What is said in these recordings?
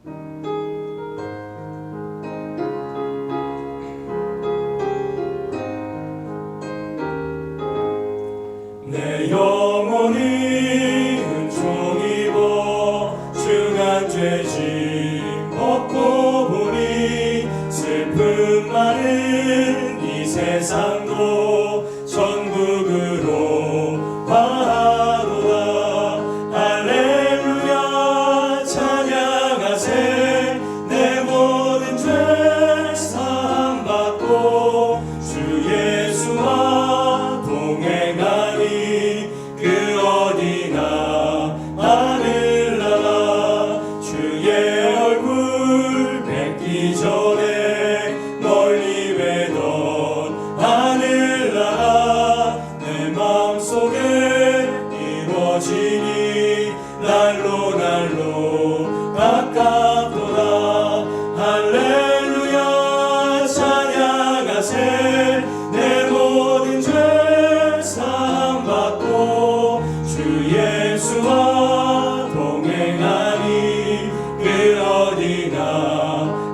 내 영혼이 은총 입어 중한 죄짐 벗고 보니 슬픔 많은 이 세상도 천국으로 가도다. 할렐루야 찬양하세. 내 모든 죄 사함받고 주 예수와 동행하니 그 어디나 하늘나라. 주의 얼굴 뵙기 전에 멀리 외던 하늘나라. 내 마음속에 이루어지니 날로 날로 가깝도다. 할렐루야 찬양하세. 내 모든 죄 사함받고 주 예수와 동행하니 그 어디나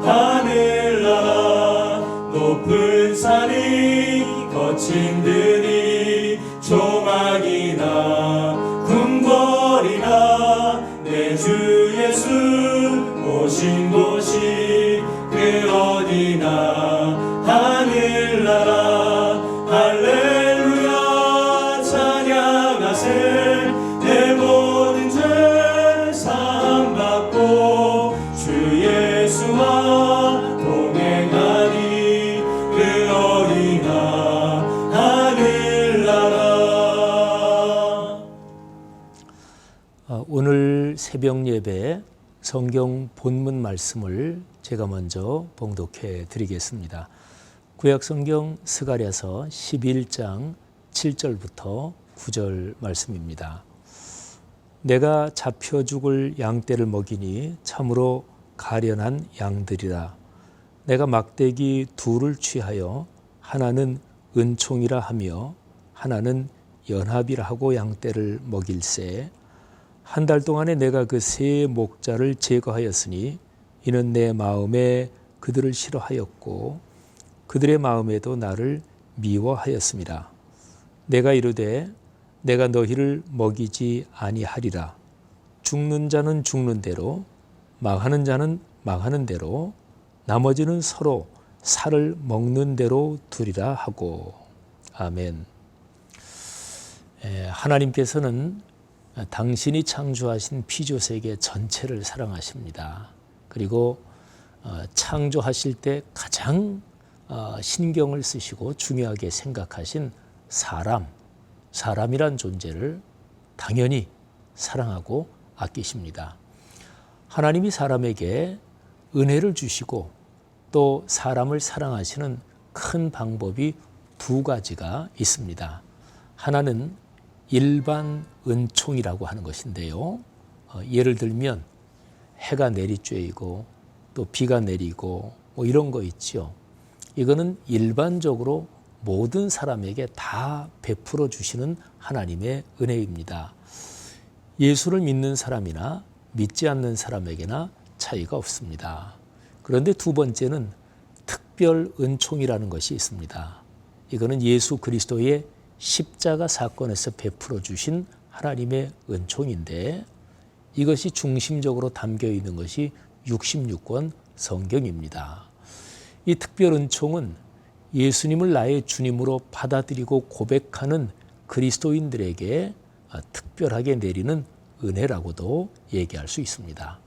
하늘나라. 높은 산이 거친 들이 조망이나 궁궐이나 내 주 예수 오신 곳이 그 어디나 하늘나라. 할렐루야 찬양하세. 내 모든 죄 사함받고 주 예수와 동행하니 그 어디나 하늘나라. 오늘 새벽 예배 성경 본문 말씀을 제가 먼저 봉독해 드리겠습니다. 구약성경 스가랴서 11장 7절부터 9절 말씀입니다. 내가 잡혀 죽을 양떼를 먹이니 참으로 가련한 양들이라. 내가 막대기 둘을 취하여 하나는 은총이라 하며 하나는 연합이라 하고 양떼를 먹일세. 한 달 동안에 내가 그 세 목자를 제거하였으니 이는 내 마음에 그들을 싫어하였고 그들의 마음에도 나를 미워하였습니다. 내가 이르되 내가 너희를 먹이지 아니하리라. 죽는 자는 죽는 대로 망하는 자는 망하는 대로 나머지는 서로 살을 먹는 대로 두리라 하고. 아멘. 하나님께서는 당신이 창조하신 피조세계 전체를 사랑하십니다. 그리고 창조하실 때 가장 신경을 쓰시고 중요하게 생각하신 사람이란 존재를 당연히 사랑하고 아끼십니다. 하나님이 사람에게 은혜를 주시고 또 사람을 사랑하시는 큰 방법이 두 가지가 있습니다. 하나는 일반 은총이라고 하는 것인데요. 예를 들면 해가 내리쬐이고 또 비가 내리고 뭐 이런 거 있죠. 이거는 일반적으로 모든 사람에게 다 베풀어 주시는 하나님의 은혜입니다. 예수를 믿는 사람이나 믿지 않는 사람에게나 차이가 없습니다. 그런데 두 번째는 특별 은총이라는 것이 있습니다. 이거는 예수 그리스도의 십자가 사건에서 베풀어 주신 하나님의 은총인데 이것이 중심적으로 담겨 있는 것이 66권 성경입니다. 이 특별 은총은 예수님을 나의 주님으로 받아들이고 고백하는 그리스도인들에게 특별하게 내리는 은혜라고도 얘기할 수 있습니다.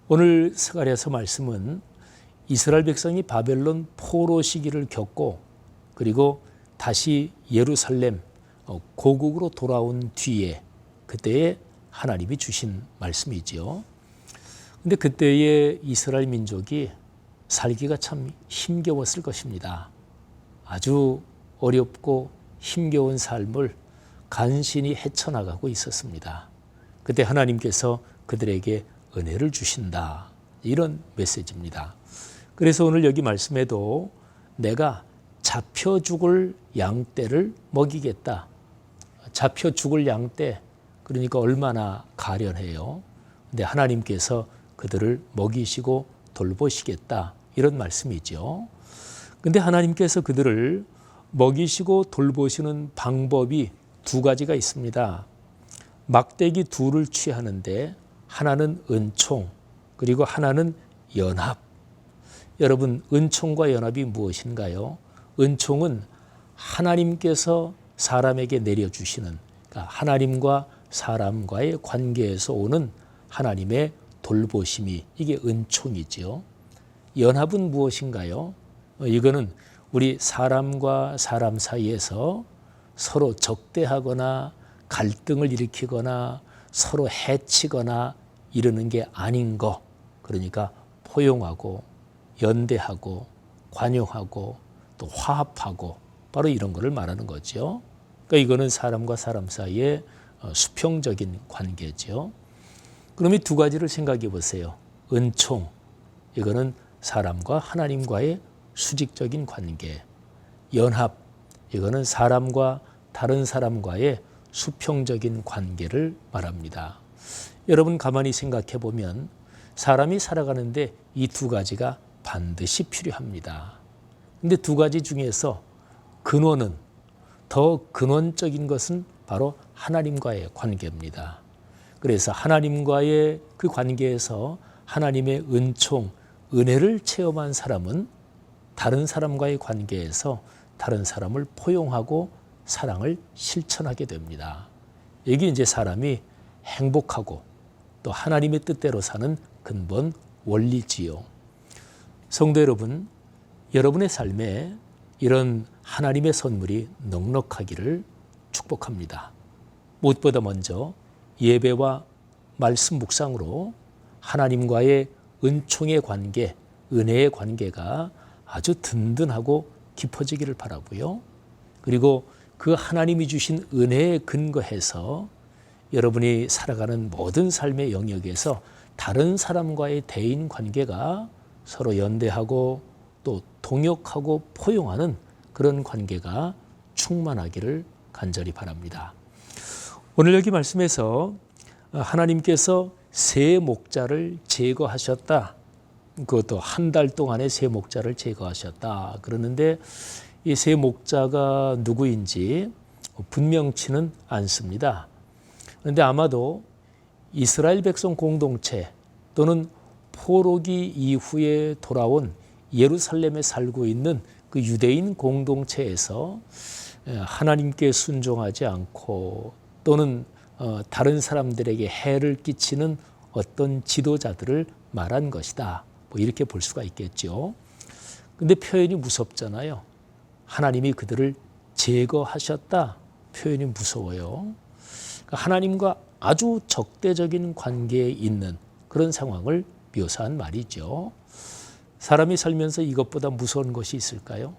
오늘 스가랴서 말씀은 이스라엘 백성이 바벨론 포로 시기를 겪고 그리고 다시 예루살렘 고국으로 돌아온 뒤에 그때에 하나님이 주신 말씀이지요. 근데 그때의 이스라엘 민족이 살기가 참 힘겨웠을 것입니다. 아주 어렵고 힘겨운 삶을 간신히 헤쳐나가고 있었습니다. 그때 하나님께서 그들에게 은혜를 주신다. 이런 메시지입니다. 그래서 오늘 여기 말씀에도 내가 잡혀 죽을 양떼를 먹이겠다. 잡혀 죽을 양떼, 그러니까 얼마나 가련해요. 근데 하나님께서 그들을 먹이시고 돌보시겠다. 이런 말씀이죠. 근데 하나님께서 그들을 먹이시고 돌보시는 방법이 두 가지가 있습니다. 막대기 둘을 취하는데 하나는 은총, 그리고 하나는 연합. 여러분, 은총과 연합이 무엇인가요? 은총은 하나님께서 사람에게 내려주시는, 그러니까 하나님과 사람과의 관계에서 오는 하나님의 돌보심이, 이게 은총이지요. 연합은 무엇인가요? 이거는 우리 사람과 사람 사이에서 서로 적대하거나 갈등을 일으키거나 서로 해치거나 이러는 게 아닌 거. 그러니까 포용하고 연대하고 관용하고 또 화합하고 바로 이런 거를 말하는 거죠. 그러니까 이거는 사람과 사람 사이의 수평적인 관계죠. 그럼 이 두 가지를 생각해 보세요. 은총, 이거는 사람과 하나님과의 수직적인 관계. 연합, 이거는 사람과 다른 사람과의 수평적인 관계를 말합니다. 여러분 가만히 생각해 보면 사람이 살아가는데 이 두 가지가 반드시 필요합니다. 근데 두 가지 중에서 근원은, 더 근원적인 것은 바로 하나님과의 관계입니다. 그래서 하나님과의 그 관계에서 하나님의 은총, 은혜를 체험한 사람은 다른 사람과의 관계에서 다른 사람을 포용하고 사랑을 실천하게 됩니다. 이게 이제 사람이 행복하고 또 하나님의 뜻대로 사는 근본 원리지요. 성도 여러분, 여러분의 삶에 이런 하나님의 선물이 넉넉하기를 축복합니다. 무엇보다 먼저 예배와 말씀 묵상으로 하나님과의 은총의 관계, 은혜의 관계가 아주 든든하고 깊어지기를 바라고요. 그리고 그 하나님이 주신 은혜에 근거해서 여러분이 살아가는 모든 삶의 영역에서 다른 사람과의 대인 관계가 서로 연대하고 또 동역하고 포용하는 그런 관계가 충만하기를 간절히 바랍니다. 오늘 여기 말씀에서 하나님께서 새 목자를 제거하셨다. 그것도 한 달 동안의 새 목자를 제거하셨다. 그러는데 이 새 목자가 누구인지 분명치는 않습니다. 그런데 아마도 이스라엘 백성 공동체 또는 포로기 이후에 돌아온 예루살렘에 살고 있는 그 유대인 공동체에서 하나님께 순종하지 않고 또는 다른 사람들에게 해를 끼치는 어떤 지도자들을 말한 것이다. 뭐 이렇게 볼 수가 있겠죠. 근데 표현이 무섭잖아요. 하나님이 그들을 제거하셨다. 표현이 무서워요. 그러니까 하나님과 아주 적대적인 관계에 있는 그런 상황을 묘사한 말이죠. 사람이 살면서 이것보다 무서운 것이 있을까요?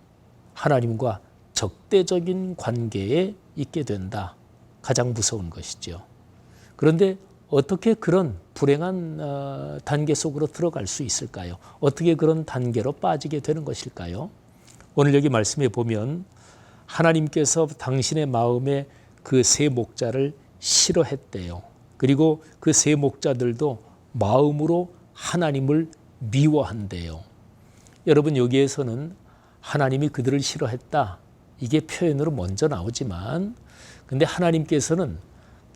하나님과 적대적인 관계에 있게 된다. 가장 무서운 것이죠. 그런데 어떻게 그런 불행한 단계 속으로 들어갈 수 있을까요? 어떻게 그런 단계로 빠지게 되는 것일까요? 오늘 여기 말씀에 보면 하나님께서 당신의 마음에 그 새 목자를 싫어했대요. 그리고 그 새 목자들도 마음으로 하나님을 미워한대요. 여러분 여기에서는 하나님이 그들을 싫어했다. 이게 표현으로 먼저 나오지만 근데 하나님께서는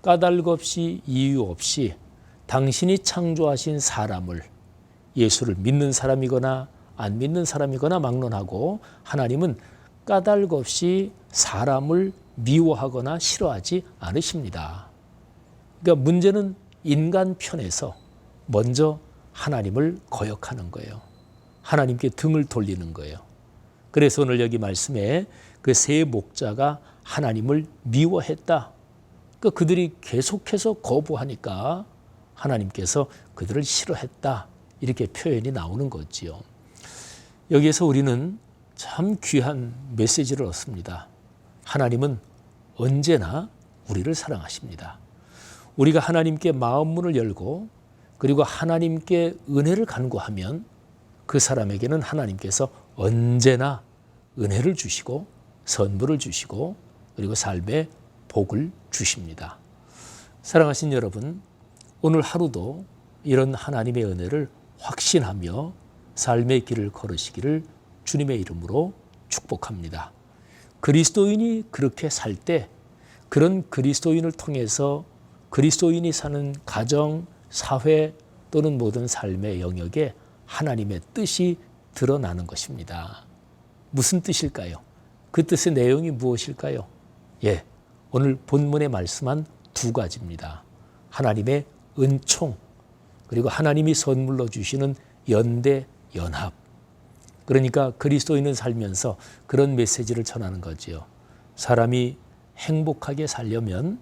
까닭 없이 이유 없이 당신이 창조하신 사람을 예수를 믿는 사람이거나 안 믿는 사람이거나 막론하고 하나님은 까닭 없이 사람을 미워하거나 싫어하지 않으십니다. 그러니까 문제는 인간 편에서 먼저 하나님을 거역하는 거예요. 하나님께 등을 돌리는 거예요. 그래서 오늘 여기 말씀에 그 새 목자가 하나님을 미워했다. 그러니까 그들이 계속해서 거부하니까 하나님께서 그들을 싫어했다. 이렇게 표현이 나오는 거지요. 여기에서 우리는 참 귀한 메시지를 얻습니다. 하나님은 언제나 우리를 사랑하십니다. 우리가 하나님께 마음 문을 열고 그리고 하나님께 은혜를 간구하면 그 사람에게는 하나님께서 언제나 은혜를 주시고 선물을 주시고 그리고 삶의 복을 주십니다. 사랑하신 여러분, 오늘 하루도 이런 하나님의 은혜를 확신하며 삶의 길을 걸으시기를 주님의 이름으로 축복합니다. 그리스도인이 그렇게 살 때 그런 그리스도인을 통해서 그리스도인이 사는 가정, 사회 또는 모든 삶의 영역에 하나님의 뜻이 드러나는 것입니다. 무슨 뜻일까요? 그 뜻의 내용이 무엇일까요? 오늘 본문에 말씀한 두 가지입니다. 하나님의 은총, 그리고 하나님이 선물로 주시는 연대, 연합. 그러니까 그리스도인은 살면서 그런 메시지를 전하는 거지요. 사람이 행복하게 살려면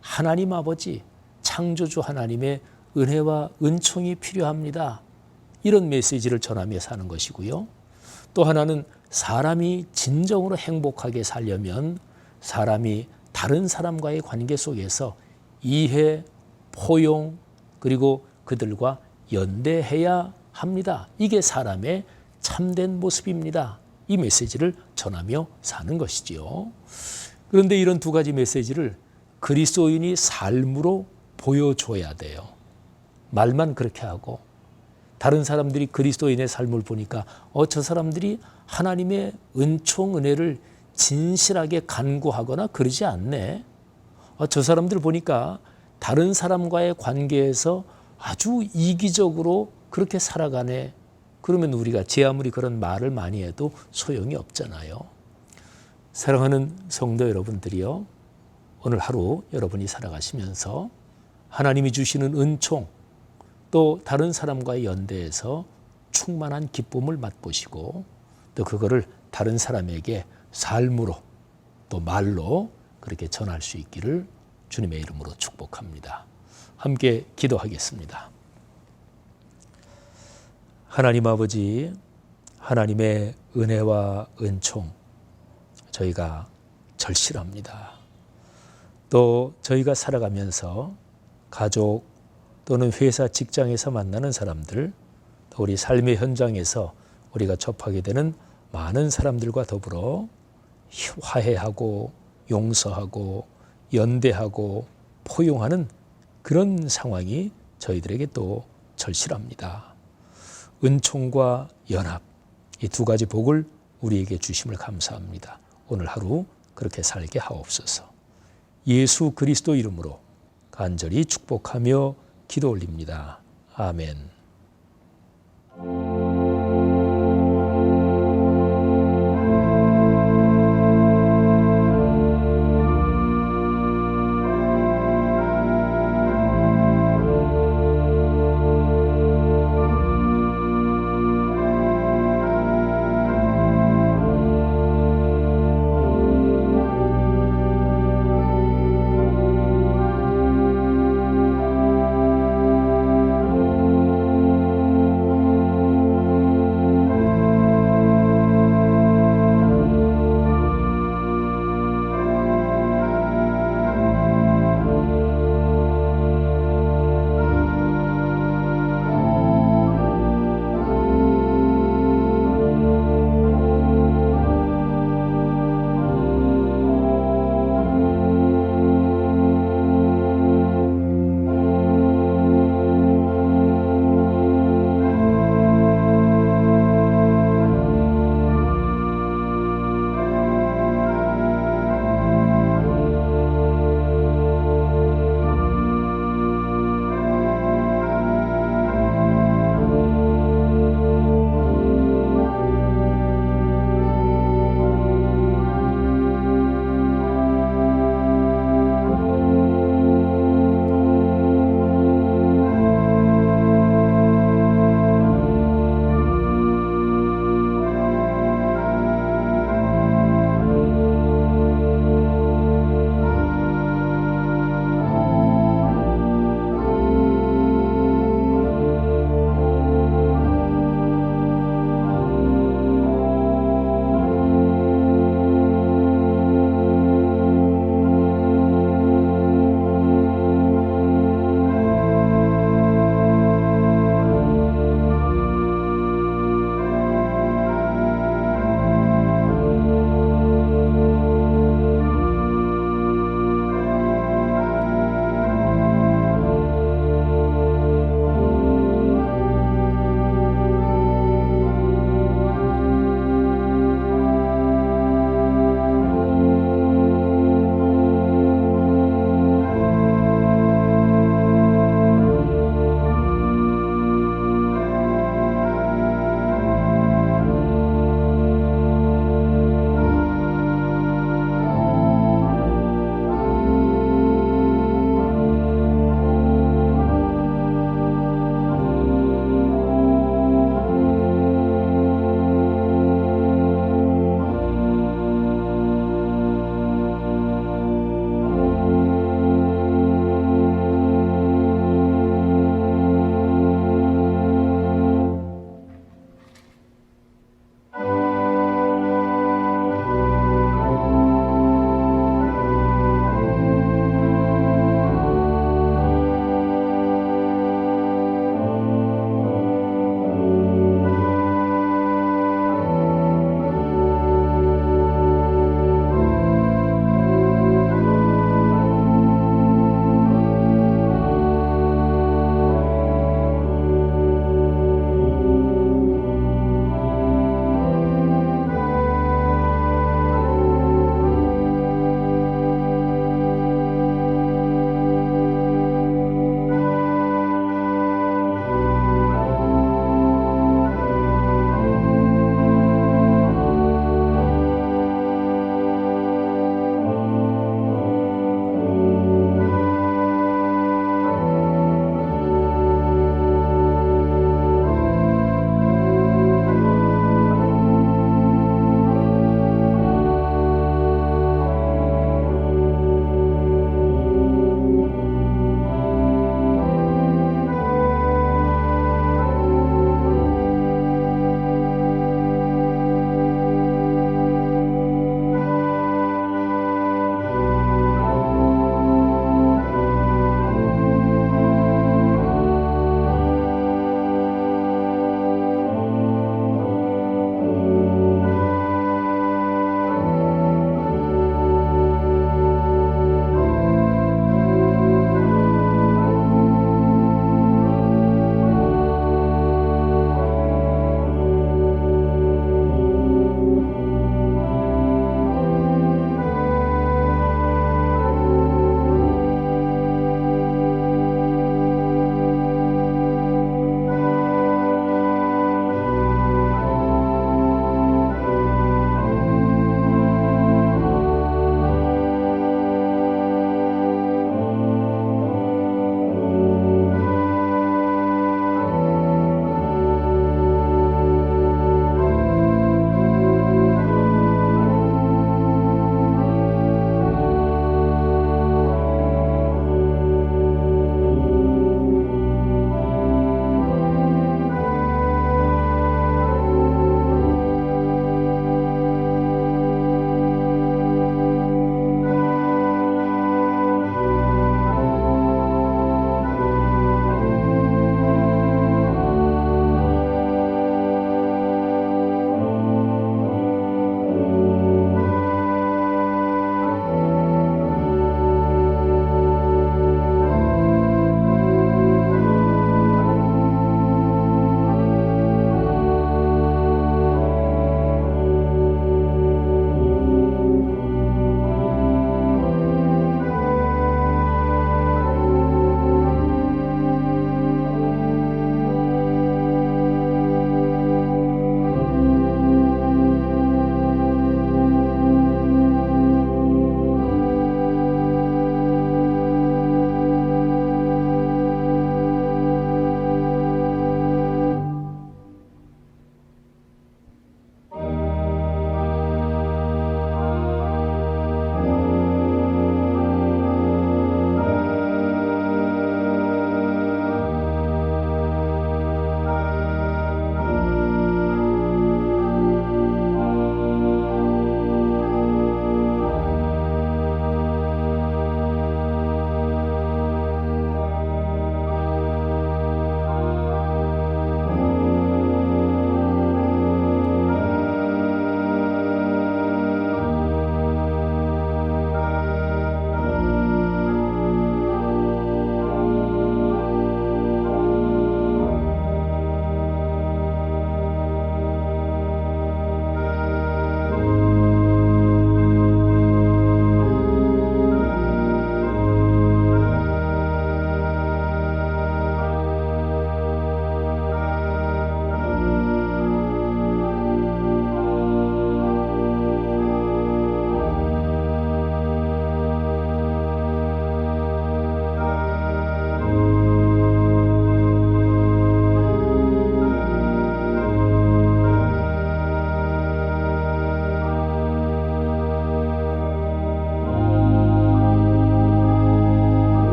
하나님 아버지, 창조주 하나님의 은혜와 은총이 필요합니다. 이런 메시지를 전하며 사는 것이고요. 또 하나는 사람이 진정으로 행복하게 살려면 사람이 다른 사람과의 관계 속에서 이해, 포용, 그리고 그들과 연대해야 합니다. 이게 사람의 참된 모습입니다. 이 메시지를 전하며 사는 것이지요. 그런데 이런 두 가지 메시지를 그리스도인이 삶으로 보여줘야 돼요. 말만 그렇게 하고 다른 사람들이 그리스도인의 삶을 보니까 저 사람들이 하나님의 은총, 은혜를 진실하게 간구하거나 그러지 않네. 저 사람들 보니까 다른 사람과의 관계에서 아주 이기적으로 그렇게 살아가네. 그러면 우리가 제 아무리 그런 말을 많이 해도 소용이 없잖아요. 사랑하는 성도 여러분들이요. 오늘 하루 여러분이 살아가시면서 하나님이 주시는 은총, 또 다른 사람과의 연대에서 충만한 기쁨을 맛보시고 또 그거를 다른 사람에게 삶으로 또 말로 그렇게 전할 수 있기를 주님의 이름으로 축복합니다. 함께 기도하겠습니다. 하나님 아버지, 하나님의 은혜와 은총 저희가 절실합니다. 또 저희가 살아가면서 가족 또는 회사 직장에서 만나는 사람들, 또 우리 삶의 현장에서 우리가 접하게 되는 많은 사람들과 더불어 화해하고 용서하고 연대하고 포용하는 그런 상황이 저희들에게 또 절실합니다. 은총과 연합, 이 두 가지 복을 우리에게 주심을 감사합니다. 오늘 하루 그렇게 살게 하옵소서. 예수 그리스도 이름으로 간절히 축복하며 기도 올립니다. 아멘.